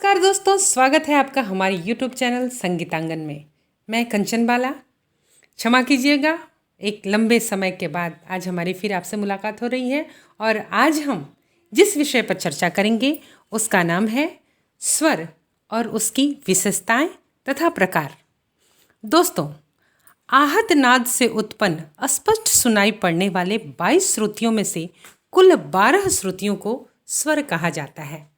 नमस्कार दोस्तों, स्वागत है आपका हमारे YouTube चैनल संगीतांगन में। मैं कंचन बाला। क्षमा कीजिएगा, एक लंबे समय के बाद आज हमारी फिर आपसे मुलाकात हो रही है और आज हम जिस विषय पर चर्चा करेंगे उसका नाम है स्वर और उसकी विशेषताएं तथा प्रकार। दोस्तों, आहत नाद से उत्पन्न स्पष्ट सुनाई पड़ने वाले 22 श्रुतियों में से कुल 12 श्रुतियों को स्वर कहा जाता है,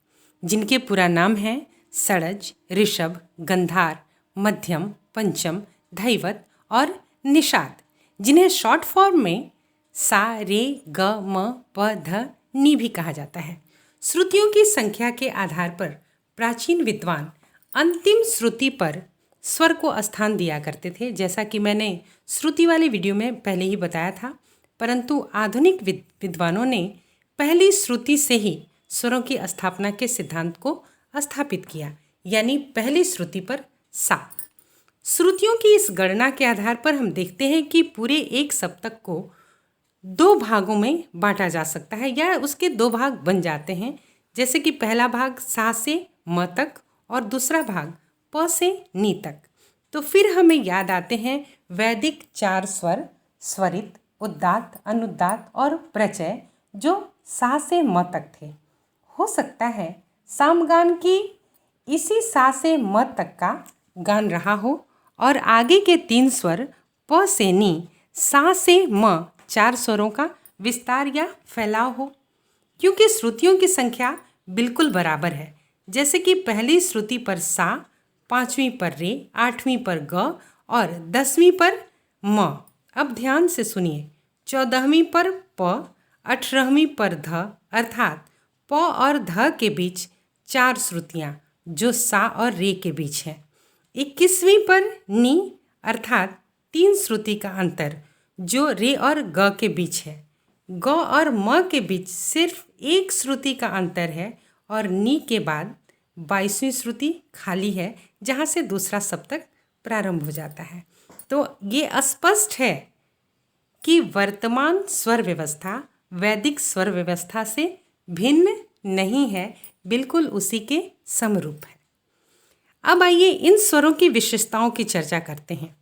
जिनके पूरा नाम हैं षडज, ऋषभ, गंधार, मध्यम, पंचम, धैवत और निषाद, जिन्हें शॉर्ट फॉर्म में सा, रे, ग, म, प, ध, नी भी कहा जाता है। श्रुतियों की संख्या के आधार पर प्राचीन विद्वान अंतिम श्रुति पर स्वर को स्थान दिया करते थे, जैसा कि मैंने श्रुति वाले वीडियो में पहले ही बताया था। परंतु आधुनिक विद्वानों ने पहली श्रुति से ही स्वरों की स्थापना के सिद्धांत को स्थापित किया, यानी पहली श्रुति पर सा। श्रुतियों की इस गणना के आधार पर हम देखते हैं कि पूरे एक सप्तक को दो भागों में बांटा जा सकता है या उसके दो भाग बन जाते हैं, जैसे कि पहला भाग सा से म तक और दूसरा भाग प से नी तक। तो फिर हमें याद आते हैं वैदिक 4 स्वर, स्वरित, उदात्त, अनुदात्त और प्रचय, जो सा से म तक थे। हो सकता है सामगान की इसी सा से म तक का गान रहा हो और आगे के 3 स्वर प से नी, सा से म 4 स्वरों का विस्तार या फैलाव हो, क्योंकि श्रुतियों की संख्या बिल्कुल बराबर है। जैसे कि पहली श्रुति पर सा, 5वीं पर रे, 8वीं पर ग और 10वीं पर म। अब ध्यान से सुनिए, 14वीं पर प, 18वीं पर ध, अर्थात प और ध के बीच 4 श्रुतियाँ जो सा और रे के बीच है। 21वीं पर नी, अर्थात 3 श्रुति का अंतर जो रे और ग के बीच है। ग और म के बीच सिर्फ 1 श्रुति का अंतर है और नी के बाद 22वीं श्रुति खाली है, जहाँ से दूसरा सप्तक प्रारंभ हो जाता है। तो ये स्पष्ट है कि वर्तमान स्वर व्यवस्था वैदिक स्वर व्यवस्था से भिन्न नहीं है, बिल्कुल उसी के समरूप है। अब आइए इन स्वरों की विशेषताओं की चर्चा करते हैं।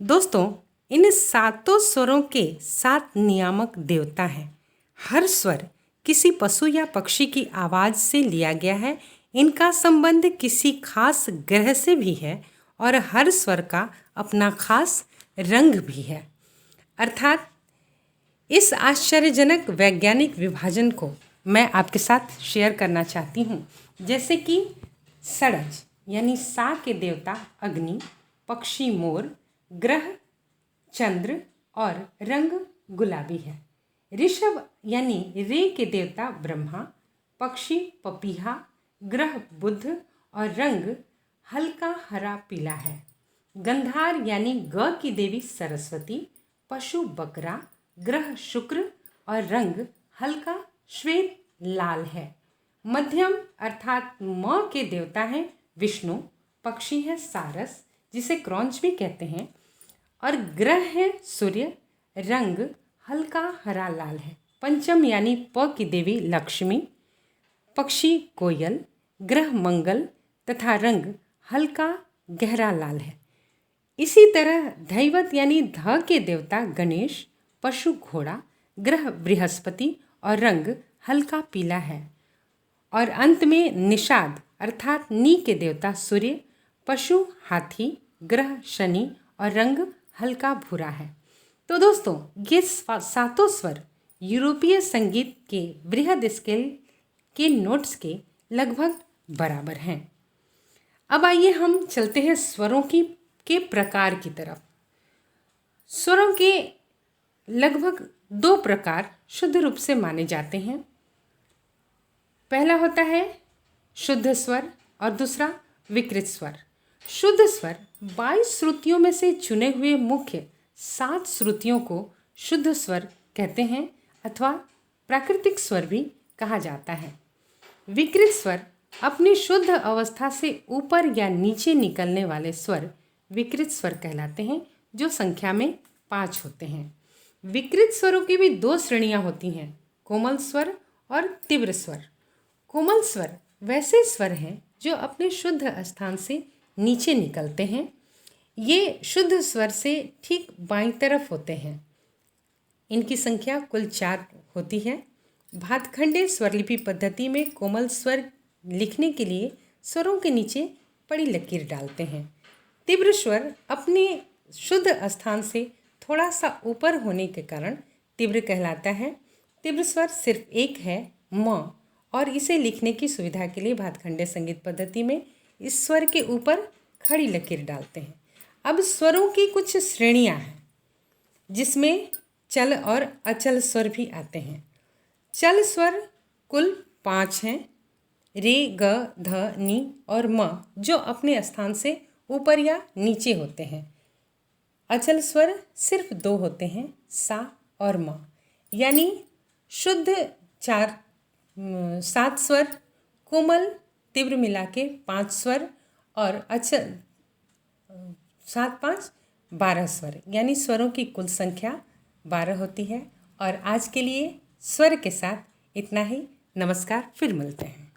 दोस्तों, इन 7 स्वरों के 7 नियामक देवता हैं। हर स्वर किसी पशु या पक्षी की आवाज़ से लिया गया है। इनका संबंध किसी खास ग्रह से भी है और हर स्वर का अपना खास रंग भी है। अर्थात इस आश्चर्यजनक वैज्ञानिक विभाजन को मैं आपके साथ शेयर करना चाहती हूँ। जैसे कि षडज यानी सा के देवता अग्नि, पक्षी मोर, ग्रह चंद्र और रंग गुलाबी है। ऋषभ यानी रे के देवता ब्रह्मा, पक्षी पपीहा, ग्रह बुध और रंग हल्का हरा पीला है। गंधार यानी ग की देवी सरस्वती, पशु बकरा, ग्रह शुक्र और रंग हल्का श्वेत लाल है। मध्यम अर्थात म के देवता हैं विष्णु, पक्षी है सारस जिसे क्रौंच भी कहते हैं और ग्रह है सूर्य, रंग हल्का हरा लाल है। पंचम यानी प की देवी लक्ष्मी, पक्षी कोयल, ग्रह मंगल तथा रंग हल्का गहरा लाल है। इसी तरह धैवत यानी ध के देवता गणेश, पशु घोड़ा, ग्रह बृहस्पति और रंग हल्का पीला है। और अंत में निषाद अर्थात नी के देवता सूर्य, पशु हाथी, ग्रह शनि और रंग हल्का भूरा है। तो दोस्तों, ये 7 स्वर यूरोपीय संगीत के बृहद स्केल के नोट्स के लगभग बराबर हैं। अब आइए हम चलते हैं स्वरों के प्रकार की तरफ। स्वरों के लगभग 2 प्रकार शुद्ध रूप से माने जाते हैं। पहला होता है शुद्ध स्वर और दूसरा विकृत स्वर। शुद्ध स्वर 22 श्रुतियों में से चुने हुए मुख्य 7 श्रुतियों को शुद्ध स्वर कहते हैं अथवा प्राकृतिक स्वर भी कहा जाता है। विकृत स्वर अपनी शुद्ध अवस्था से ऊपर या नीचे निकलने वाले स्वर विकृत स्वर कहलाते हैं, जो संख्या में 5 होते हैं। विकृत स्वरों की भी 2 श्रेणियां होती हैं, कोमल स्वर और तीव्र स्वर। कोमल स्वर वैसे स्वर हैं जो अपने शुद्ध स्थान से नीचे निकलते हैं। ये शुद्ध स्वर से ठीक बाईं तरफ होते हैं। इनकी संख्या कुल 4 होती है। भातखंडे स्वरलिपि पद्धति में कोमल स्वर लिखने के लिए स्वरों के नीचे बड़ी लकीर डालते हैं। तीव्र स्वर अपने शुद्ध स्थान से थोड़ा सा ऊपर होने के कारण तीव्र कहलाता है। तीव्र स्वर सिर्फ एक है, म, और इसे लिखने की सुविधा के लिए भातखंडे संगीत पद्धति में इस स्वर के ऊपर खड़ी लकीर डालते हैं। अब स्वरों की कुछ श्रेणियां हैं जिसमें चल और अचल स्वर भी आते हैं। चल स्वर कुल 5 हैं, रे, ग, ध, नी और म, जो अपने स्थान से ऊपर या नीचे होते हैं। अचल स्वर सिर्फ 2 होते हैं, सा और म, यानी शुद्ध 7 स्वर, कोमल तीव्र मिला के 5 स्वर और अचल 7 5 12 स्वर, यानी स्वरों की कुल संख्या 12 होती है। और आज के लिए स्वर के साथ इतना ही। नमस्कार, फिर मिलते हैं।